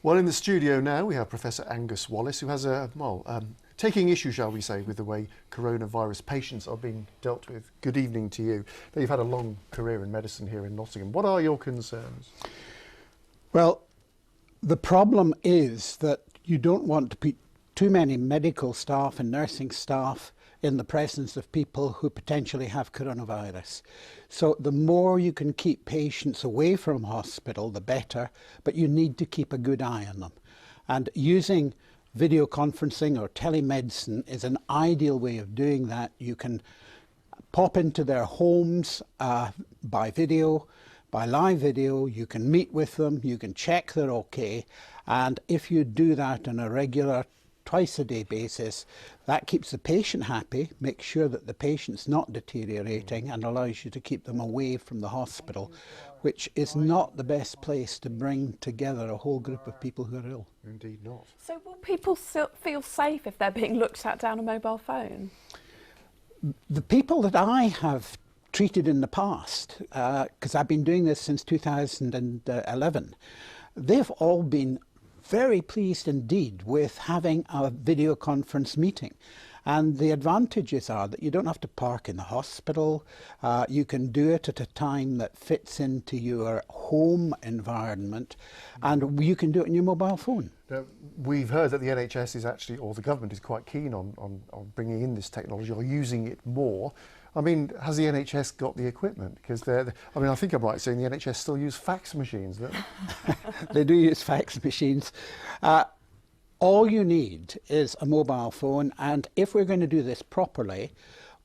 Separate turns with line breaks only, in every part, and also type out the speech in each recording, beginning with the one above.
Well, in the studio now we have Professor Angus Wallace, who has taking issue, shall we say, with the way coronavirus patients are being dealt with. Good evening to you. Now, you've had a long career in medicine here in Nottingham. What are your concerns?
Well, the problem is that you don't want to put too many medical staff and nursing staff in the presence of people who potentially have coronavirus. So the more you can keep patients away from hospital, the better, but you need to keep a good eye on them. And using video conferencing or telemedicine is an ideal way of doing that. You can pop into their homes by video, by live video, you can meet with them, you can check they're okay, and if you do that on a regular twice-a-day basis, that keeps the patient happy, makes sure that the patient's not deteriorating, and allows you to keep them away from the hospital, which is not the best place to bring together a whole group of people who are ill.
Indeed not.
So will people feel safe if they're being looked at down a mobile phone?
The people that I have treated in the past, because I've been doing this since 2011, they've all been very pleased indeed with having a video conference meeting. And the advantages are that you don't have to park in the hospital, you can do it at a time that fits into your home environment, and you can do it on your mobile phone.
Now, we've heard that the NHS is actually, or the government is quite keen on bringing in this technology or using it more. I mean, has the NHS got the equipment? Because I think I'm right saying the NHS still use fax machines, don't they?
They do use fax machines. All you need is a mobile phone, and if we're going to do this properly,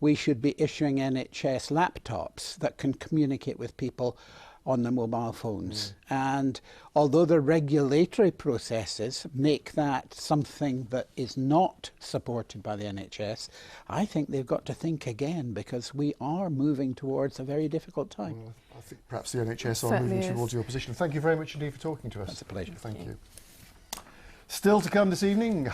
we should be issuing NHS laptops that can communicate with people on their mobile phones. And although the regulatory processes make that something that is not supported by the NHS, I think they've got to think again, because we are moving towards a very difficult time.
Well, I think perhaps the NHS are moving towards your position. Thank you very much indeed for talking to us.
It's a pleasure.
Thank you. Still to come this evening,